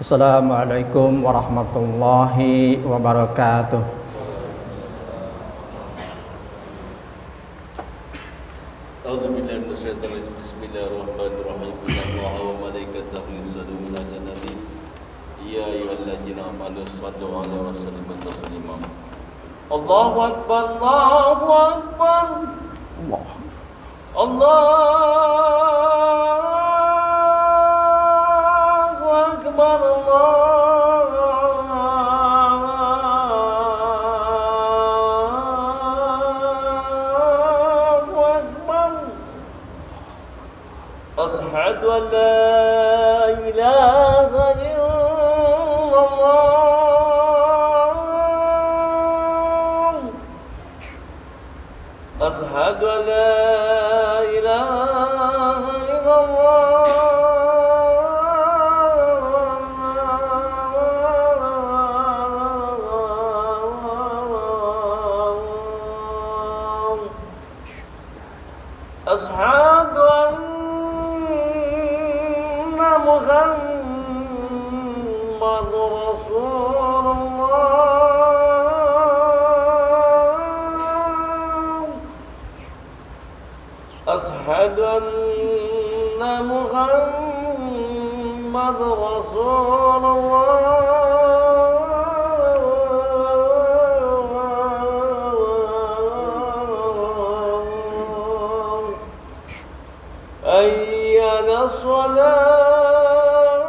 Assalamualaikum warahmatullahi wabarakatuh. A'udzubillahi minasyaitonir rajim. Bismillahirrahmanirrahim. Innallaha wa malaikatahu yusholluna 'alan nabi. Ya ayyuhalladzina amanu shallu 'alaihi wa sallimu taslima. Allahu akbar, Allahu akbar. Allahu akbar, Allahu akbar. Asyhadu an la ilaha illallah. Asyhadu an la ilaha illallah. Asyhadu anna Muhammadur Rasulullah. Asyhadu anna Muhammadur Rasulullah. Ayyana salat,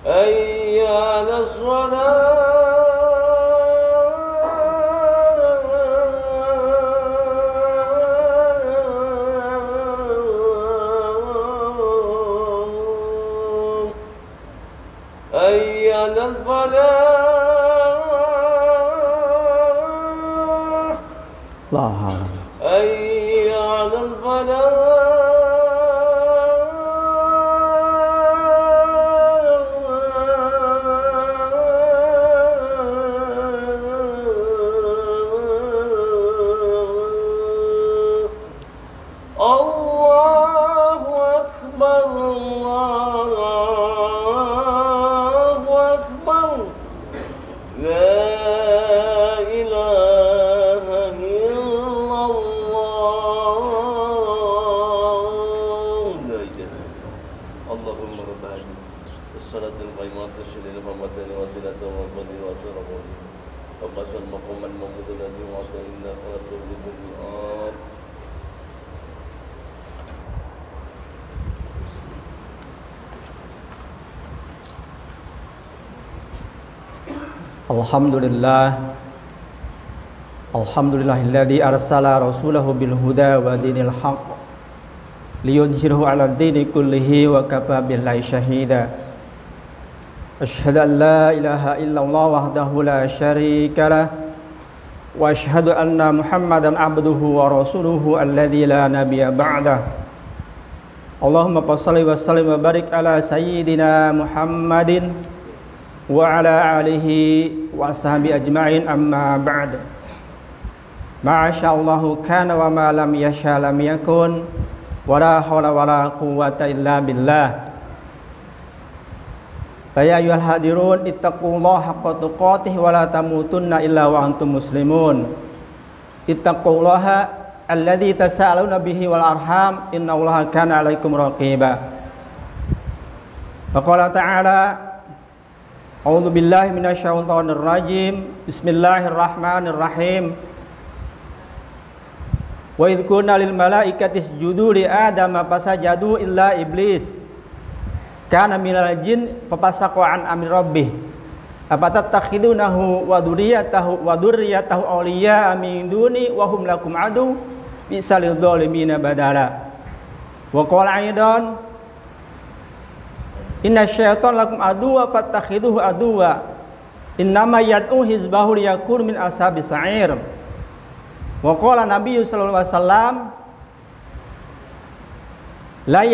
ayyana salat. Ayyana falah, La haula. ayyana falah. Allahu akbar, Allahu akbar. La ilaha illallah. La ilaha. Allahumma rabb hadhihi as-salatil qaimati ash-shadidati Muhammadin wa salatu wa fadil wa sharafu wa qasal maqaman mamdudan wa inna qaratul bi'ad. Alhamdulillahilladzi arsala rasulahu bil huda wa dinil haqq liyudhhirahu 'alad dini kullihi wa kafa billahi shahida. Asyhadu an la ilaha illallah wahdahu la syarika lah wa asyhadu anna Muhammadan 'abduhu wa rasuluhu alladzi la nabiyya ba'dah. Allahumma shalli wa sallim wa barik ala sayyidina Muhammadin wa ala alihi wa ashabi ajma'in, amma ba'd. Ma'asyallahu kana wa ma lam yasha lam yakun wa la hawla wa la quwwata illa billah. Ya ayyuhal hadirun ittaqullaha haqqa tuqatih wa la tamutunna illa wa antum muslimun. Ittaqullaha alladzi tasaaluna bihi wal arham innallaha kana 'alaikum raqiba. Faqala ta'ala A'udzu billahi minasyaitonir rajim. Bismillahirrahmanirrahim. Wa idh qulna lil malaikati isjudu li adama fasajadu illa iblis kana minal jin fafasaqa an amri rabbih afatattakhidunahu wa dzurriyyatahu awliya min duni wa hum lakum adu bisal zalimina badala. Wa qala aidan inna syaitan lakum aduwa fattakhiduhu aduwa innama yad'u hizbahu liyakun min ashabis sa'ir. Wa qala Nabi sallallahu alaihi wasallam la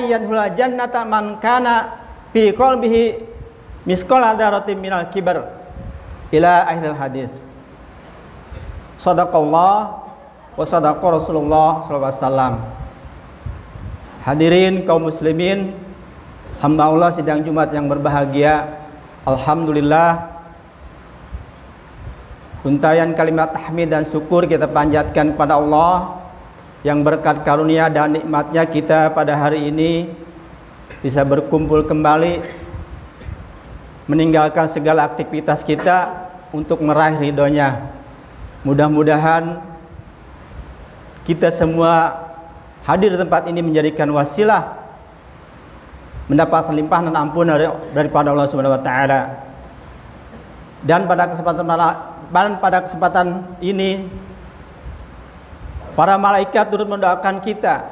yadkhulul jannata man kana fi qalbihi misqala dzarratin minal kibar ila akhiril hadis. Shadaqallah wa shadaqa Rasulullah sallallahu alaihi wasallam. Hadirin kaum muslimin, hamba Allah sidang Jumat yang berbahagia, alhamdulillah, untayan kalimat tahmid dan syukur kita panjatkan kepada Allah yang berkat karunia dan nikmatnya kita pada hari ini bisa berkumpul kembali, meninggalkan segala aktivitas kita untuk meraih ridhonya. Mudah-mudahan kita semua hadir di tempat ini menjadikan wasilah mendapatkan limpahan dan ampun daripada Allah Subhanahu wa taala. Dan pada kesempatan ini para malaikat turut mendoakan kita.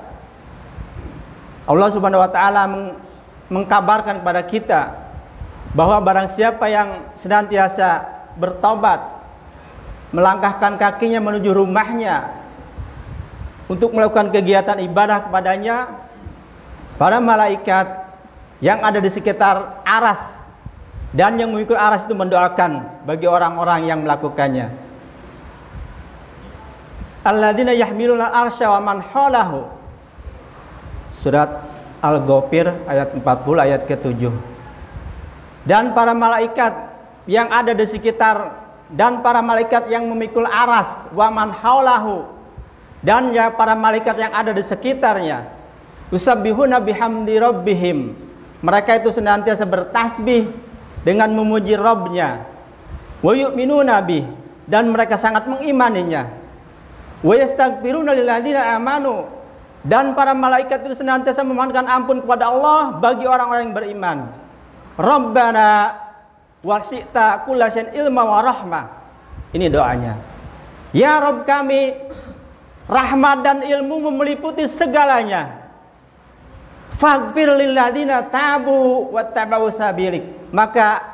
Allah Subhanahu wa taala mengkabarkan kepada kita bahwa barang siapa yang senantiasa bertobat, melangkahkan kakinya menuju rumahnya untuk melakukan kegiatan ibadah kepadanya, para malaikat yang ada di sekitar aras dan yang mengikut aras itu mendoakan bagi orang-orang yang melakukannya. Alladzina yahmiluna arsya wa man hawlahu. Surat Al-Ghafir ayat 40 ayat ke-7. Dan para malaikat yang ada di sekitar, dan para malaikat yang memikul aras, wa man hawlahu, dan ya para malaikat yang ada di sekitarnya, yusabbihuna bihamdi rabbihim, mereka itu senantiasa bertasbih dengan memuji Rabbnya, wa yu'minuna bih, dan mereka sangat mengimaninya, wa yastaghfiruna lilladzina amanu, dan para malaikat itu senantiasa memohonkan ampun kepada Allah bagi orang-orang yang beriman. Rabbana wasi'ta kulla syai'in ilma wa rahmah. Ini doanya. Ya Rabb kami, rahmat dan ilmu meliputi segalanya. Faghfir lilladzina tabu wattaba'u sabilik. Maka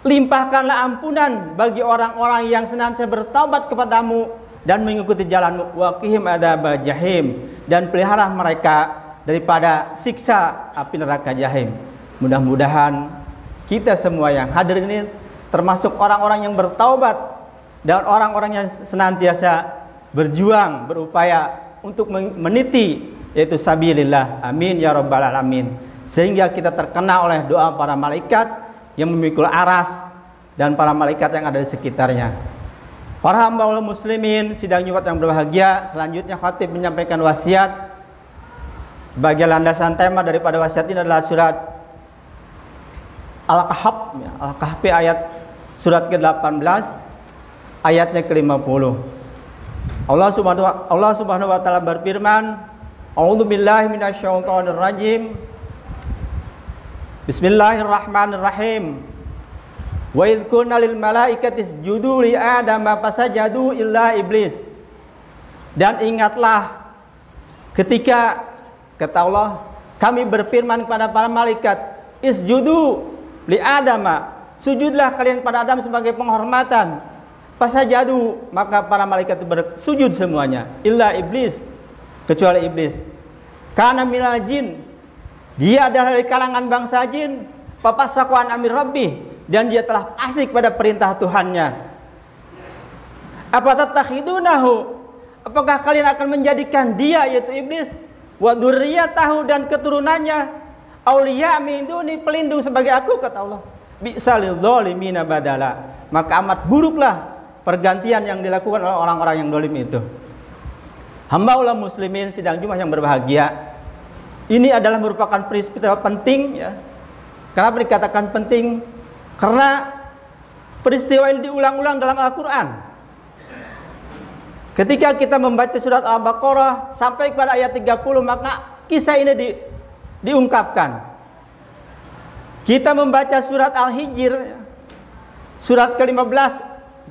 limpahkanlah ampunan bagi orang-orang yang senantiasa bertaubat kepadamu dan mengikuti jalanmu. Waqihim adzabal jahim, dan pelihara mereka daripada siksa api neraka jahim. Mudah-mudahan kita semua yang hadir ini termasuk orang-orang yang bertaubat dan orang-orang yang senantiasa berjuang, berupaya untuk meniti yaitu sabilillah. Amin ya rabbal alamin. Sehingga kita terkena oleh doa para malaikat yang memikul aras dan para malaikat yang ada di sekitarnya. Para hamba Allah muslimin sidang Jumat yang berbahagia, selanjutnya khatib menyampaikan wasiat. Bagian landasan tema daripada wasiat ini adalah surat Al-Kahf, Al-Kahfi ayat surat ke-18 ayatnya ke-50. Allah Subhanahu wa taala berfirman, A'udzubillahi minasyaitonir rajim. Bismillahirrahmanirrahim. Wa idz qulna lil malaikati isjudu li adama fasajadu illa iblis. Dan ingatlah ketika kata Allah, kami berfirman kepada para malaikat, isjudu li adama, sujudlah kalian pada Adam sebagai penghormatan. Fasajadu, maka para malaikat bersujud semuanya, illa iblis, kecuali iblis. Karena minal jin, dia adalah dari kalangan bangsa jin, papasaqan amir rabbih, dan dia telah fasik pada perintah Tuhannya. Apa tatakhidunahu, apakah kalian akan menjadikan dia yaitu iblis, wa dzurriyyatahu, dan keturunannya, auliya min duni, pelindung sebagai aku, kata Allah. Bi'salil zalimina badala, maka amat buruklah pergantian yang dilakukan oleh orang-orang yang zalim itu. Hamba Allah muslimin sidang Jumat yang berbahagia, ini adalah merupakan peristiwa penting ya. Kenapa dikatakan penting? Karena peristiwa ini diulang-ulang dalam Al-Quran. Ketika kita membaca surat Al-Baqarah sampai kepada ayat 30, maka kisah ini diungkapkan. Kita membaca surat Al-Hijr surat ke-15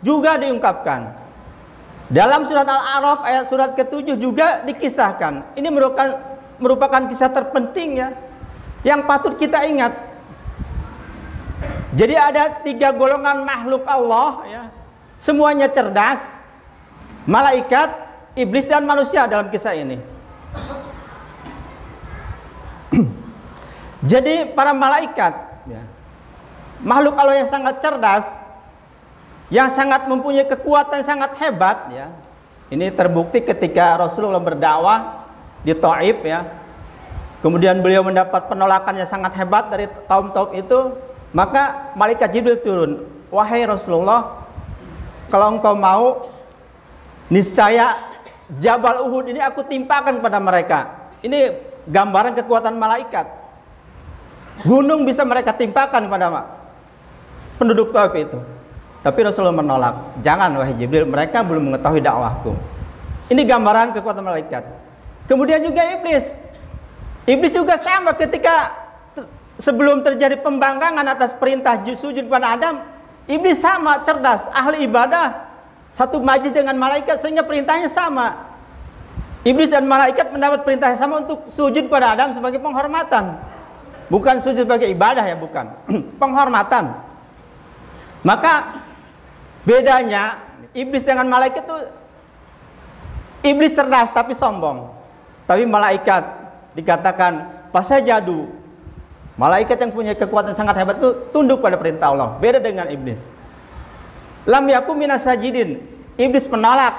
juga diungkapkan. Dalam surat Al-A'raf ayat surat ke-7 juga dikisahkan. Ini merupakan kisah terpenting ya, yang patut kita ingat. Jadi ada 3 golongan makhluk Allah ya. Semuanya cerdas, malaikat, iblis, dan manusia dalam kisah ini. Jadi para malaikat ya, makhluk Allah yang sangat cerdas, yang sangat mempunyai kekuatan sangat hebat ya. Ini terbukti ketika Rasulullah berdakwah di Thaif ya. Kemudian beliau mendapat penolakan yang sangat hebat dari kaum Thaif itu, maka malaikat Jibril turun. Wahai Rasulullah, kalau engkau mau, niscaya Jabal Uhud ini aku timpakan kepada mereka. Ini gambaran kekuatan malaikat. Gunung bisa mereka timpakan kepada penduduk Thaif itu. Tapi Rasulullah menolak. Jangan wahai Jibril, mereka belum mengetahui dakwahku. Ini gambaran kekuatan malaikat. Kemudian juga iblis. Iblis juga sama ketika sebelum terjadi pembangkangan atas perintah sujud pada Adam, iblis sama cerdas, ahli ibadah, satu majlis dengan malaikat sehingga perintahnya sama. Iblis dan malaikat mendapat perintah yang sama untuk sujud pada Adam sebagai penghormatan. Bukan sujud sebagai ibadah ya, bukan. Penghormatan. Maka bedanya iblis dengan malaikat itu, iblis cerdas tapi sombong. Tapi malaikat dikatakan fasajadu. Malaikat yang punya kekuatan sangat hebat itu tunduk pada perintah Allah. Beda dengan iblis. Lam yakum minas sajidin. Iblis menolak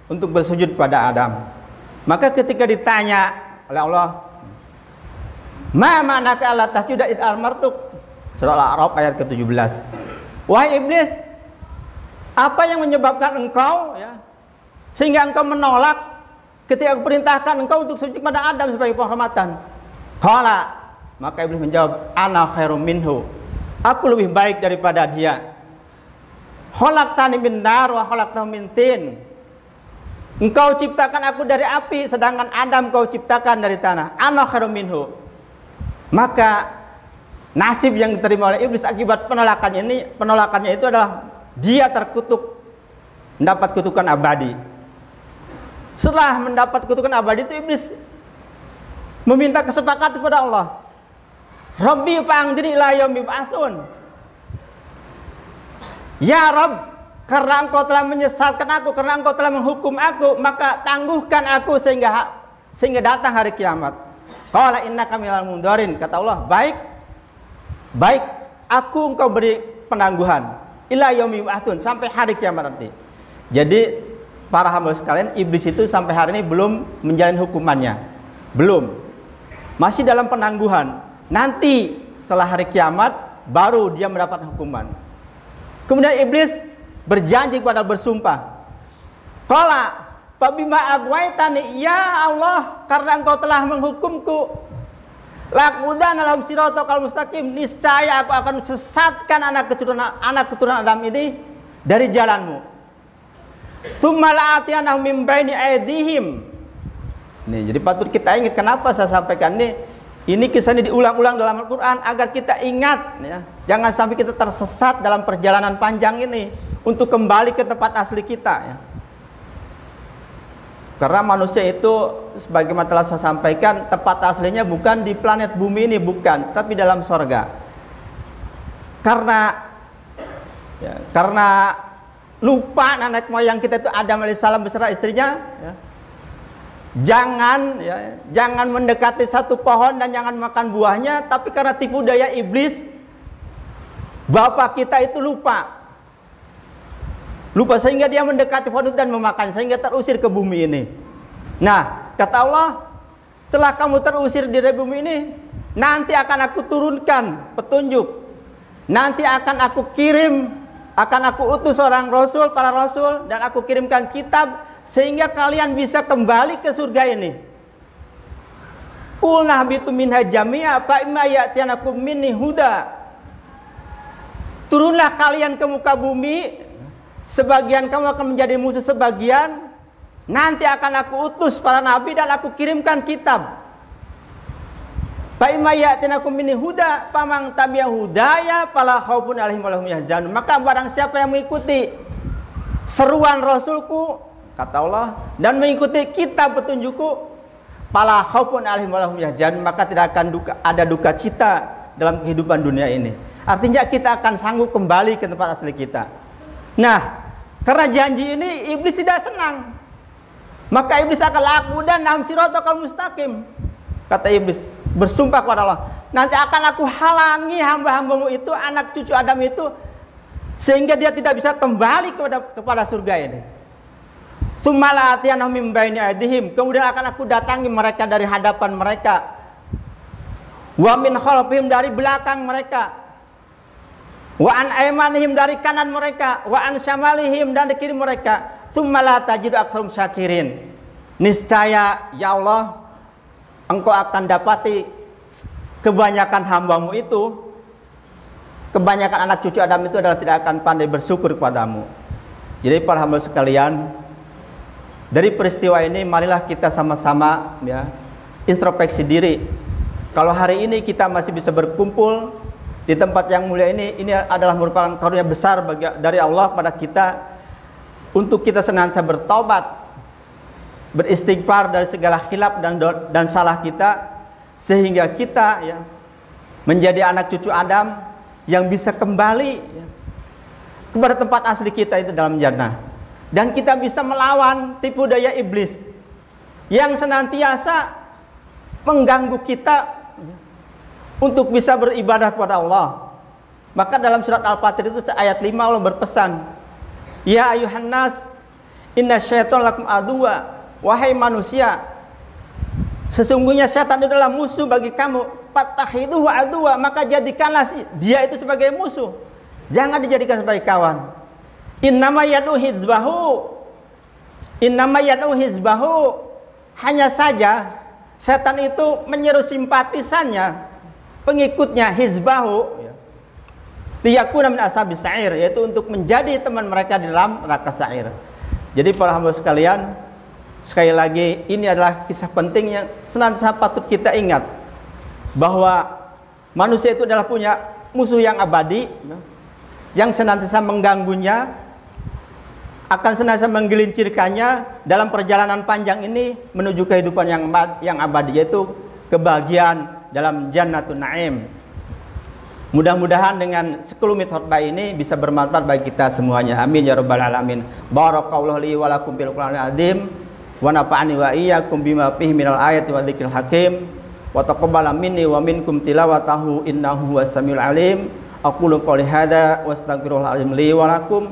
untuk bersujud pada Adam. Maka ketika ditanya oleh Allah, ma manaka alla tasjuda id amartuk. Surah Al-A'raf ayat ke-17. Wahai iblis, apa yang menyebabkan engkau ya, sehingga engkau menolak ketika aku perintahkan engkau untuk sujud pada Adam sebagai penghormatan? Qala, maka iblis menjawab, ana khairum minhu. Aku lebih baik daripada dia. Khalaqtani min nar wa khalaqtahu min tin. Engkau ciptakan aku dari api, sedangkan Adam kau ciptakan dari tanah. Ana khairum minhu. Maka nasib yang diterima oleh iblis akibat penolakannya itu adalah dia terkutuk, mendapat kutukan abadi. Setelah mendapat kutukan abadi itu iblis meminta kesepakatan kepada Allah. Rabbi fa'angdiri ila yaumi yub'atsun. Ya Rabb, karena engkau telah menyesatkan aku, karena engkau telah menghukum aku, maka tangguhkan aku sehingga datang hari kiamat. Qala innaka minal mundarin. Kata Allah, baik, aku engkau beri penangguhan ila yaumi yub'atsun, sampai hari kiamat nanti. Jadi para hamba sekalian, iblis itu sampai hari ini belum menjalani hukumannya. Belum. Masih dalam penangguhan. Nanti setelah hari kiamat baru dia mendapat hukuman. Kemudian iblis berjanji kepada bersumpah. Qala fabima aghwaytani, ya Allah, karena engkau telah menghukumku, laqudanna lahum siratal mustaqim, niscaya aku akan sesatkan anak keturunan Adam ini dari jalanmu. Tsumma la'atiyanahum min baini aydihim. Nih, jadi patut kita ingat kenapa saya sampaikan ini. Ini kisah ini diulang-ulang dalam Al-Quran agar kita ingat ya. Jangan sampai kita tersesat dalam perjalanan panjang ini untuk kembali ke tempat asli kita ya. Karena manusia itu sebagaimana telah saya sampaikan, tempat aslinya bukan di planet bumi ini, bukan, tapi dalam sorga. Karena lupa nenek moyang kita itu Adam alaihissalam beserta istrinya ya. Jangan mendekati satu pohon dan jangan makan buahnya, tapi karena tipu daya iblis, bapak kita itu lupa sehingga dia mendekati pohon dan memakan, sehingga terusir ke bumi ini. Nah, kata Allah, setelah kamu terusir dari bumi ini, nanti akan aku turunkan petunjuk, nanti akan aku kirim, akan aku utus para rasul, dan aku kirimkan kitab sehingga kalian bisa kembali ke surga ini. Qul nahbitu minha jami'a fa imma ya'tiyanakum minni huda. Turunlah kalian ke muka bumi, sebagian kamu akan menjadi musuh sebagian. Nanti akan aku utus para nabi dan aku kirimkan kitab. Fa imma ya'tiyanakum minni huda faman tabi'a hudaya fala khaufun 'alaihim wa lahum yahzanun. Maka barang siapa yang mengikuti seruan Rasulku, kata Allah, dan mengikuti kitab petunjukku, fala khaufun 'alaihim wa lahum yahzanun, maka tidak akan ada duka cita dalam kehidupan dunia ini. Artinya kita akan sanggup kembali ke tempat asli kita. Nah, karena janji ini iblis tidak senang. Maka iblis akan laqudan lahum siratal mustaqim. Kata iblis, bersumpah kepada Allah, nanti akan aku halangi hamba-hambamu itu, anak cucu Adam itu, sehingga dia tidak bisa kembali kepada surga ini. Tsumma la'atiyannahum min baini aydihim, kemudian akan aku datangi mereka dari hadapan mereka, wa min khalfihim, dari belakang mereka, wa an aymanihim, dari kanan mereka, wa an syamalihim, dan di kiri mereka. Tsumma la tajidu aktsarum syakirin, niscaya ya Allah engkau akan dapati kebanyakan hambamu itu, kebanyakan anak cucu Adam itu adalah tidak akan pandai bersyukur kepadamu. Jadi para hamba sekalian, dari peristiwa ini marilah kita sama-sama ya introspeksi diri. Kalau hari ini kita masih bisa berkumpul di tempat yang mulia ini adalah merupakan karunia besar dari Allah pada kita, untuk kita senantiasa bertobat, beristighfar dari segala khilaf dan salah kita, sehingga kita ya menjadi anak cucu Adam yang bisa kembali ya, kepada tempat asli kita itu dalam jannah. Dan kita bisa melawan tipu daya iblis yang senantiasa mengganggu kita untuk bisa beribadah kepada Allah. Maka dalam surat Al-Fatir itu ayat 5 Allah berpesan, ya ayuhan nas inna syaitan lakum aduwa, wahai manusia, sesungguhnya setan adalah musuh bagi kamu, fattakhiduhu aduwa, maka jadikanlah dia itu sebagai musuh, jangan dijadikan sebagai kawan. Innama yad'u hizbahu, hanya saja setan itu menyeru simpatisannya, pengikutnya, hizbahu liyakuna min ashabis sa'ir, yaitu untuk menjadi teman mereka di dalam neraka sa'ir. Jadi para hamba sekalian, sekali lagi ini adalah kisah penting yang senantiasa patut kita ingat, bahwa manusia itu adalah punya musuh yang abadi, yang senantiasa mengganggunya, akan senantiasa menggelincirkannya dalam perjalanan panjang ini menuju kehidupan yang abadi, yaitu kebahagiaan dalam Jannatun Na'im. Mudah-mudahan dengan sekelumit khutbah ini bisa bermanfaat bagi kita semuanya. Amin ya rabbal alamin. Barakallahu li wa lakum bil Qur'anil azim wa nafa'ani wa iyyakum bima fihi minal ayati wa dzikril hakim wa taqabbala minni wa minkum tilawatahu innahu huwas samiul alim. Aqulu qouli hadza wa astaghfirullahal azim li wa lakum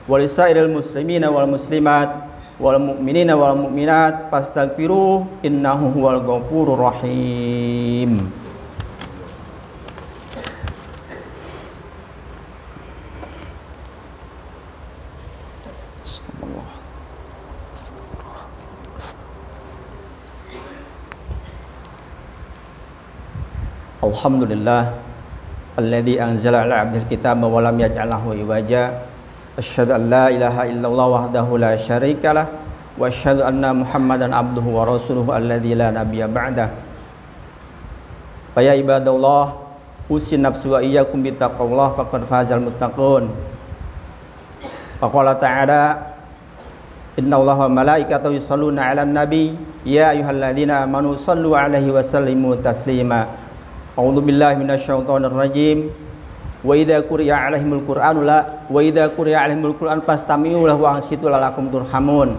wa lisairil muslimina wal muslimat wal mu'minina wal mu'minat fastaghfiruhu innahu huwal ghafurur rahim. Alhamdulillah alladzi anzala ala 'abdil kitaba wa lam yaj'al lahu iwaja. Asyhadu an la ilaha illallah wahdahu la syarikalah wa asyhadu anna Muhammadan abduhu wa rasuluhu alladzi la nabiyya ba'dah. Fa ya ibadallah, usin nafsi wa iyyakum bittaqwallah faqad fazal muttaqun. Wa qala ta'ala, innallaha wa malaikatahu yusholluna 'alan nabi ya ayyuhalladzina amanu shallu 'alaihi wa sallimu taslima. A'udzu billahi minasyaitonir rajim. Wa idza quri'a 'alaihimul Qur'an fastami'u lahu wa ansitu la'allakum turhamun.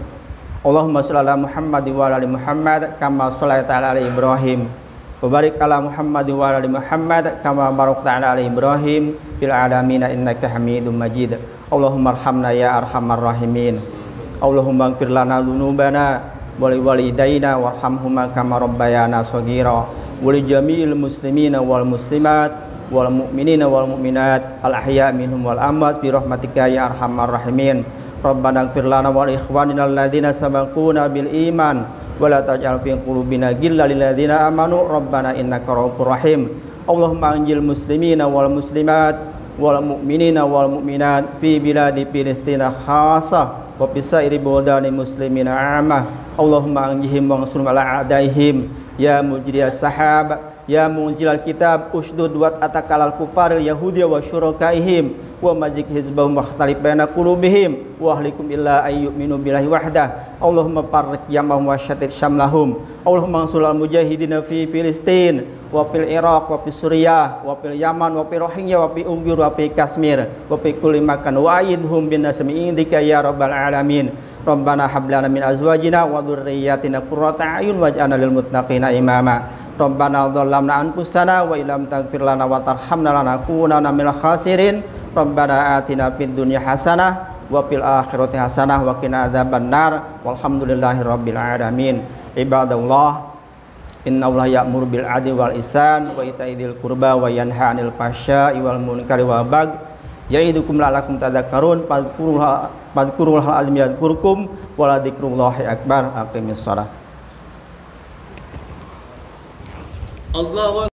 Allahumma shalli ala Muhammad wa ala ali Muhammad kama shallaita ala ali Ibrahim wa barik ala Muhammad wa ala ali Muhammad kama barakta ala ali Ibrahim fil alamin innaka Hamidum Majid. Allahumma arhamna ya arhamar rahimin. Allahumma ighfir lana dzunubana wa li walidayna warhamhuma kama rabbayana shaghira wa li jami'il muslimina wal muslimat wal mu'minina wal mu'minat al ahya minhum wal amwat bi rahmatika ya arhamar rahimin. Rabbana ighfir lana wa li ikhwanina alladzina sabaquna bil iman wa la taj'al fi qulubina ghillan lil ladzina amanu rabbana innaka ra'ufur rahim. Allahumma anjil muslimina wal muslimat wal mu'minina wal mu'minat fi biladi Filistina khassah wa fi sa'iri buldani muslimina 'ammah. Allahumma anjihim wa ansur ala a'daihim ya mujriyas sahab ya munzilal kitab ushdud wat atakalal kufaril yahudi wa syurakaihim wa mazik hizbahum wakhtalif baina qulubihim wa ahlikum illa ayyuminu billahi wahdah. Allahumma farriq jamahum wa syatit syamlahum. Allahumma ansurul mujahidina fi Filistin wa fil Iraq wa fi Suriah wa fil Yaman wa fi Rohingya wa fi Uyghur wa fi Kashmir wa fi kulli makan wa aidhum bin nasmi indika ya rabbal alamin. Rabbana hab lana min azwajina wa dhurriyyatina qurrata a'yun waj'alna lil muttaqina imama. Rabbana dhallamna anfusana wa illam taghfir lana wa tarhamna lanakunanna minal khasirin. Rabbana atina fid dunya hasanah wa fil akhirati hasanah wa qina adzabannar walhamdulillahirabbil alamin. Ibadallah, innallaha ya'muru bil adli wal ihsan wa ita'i dzil qurba wa yanha 'anil fahsya'i wal munkari wal baghi ya'idukum la'allakum tadhakkarun. Fadhkurullaha al-'azim yadhkurkum wa la dzikrullahi akbar. Aqimis shalah. Allahu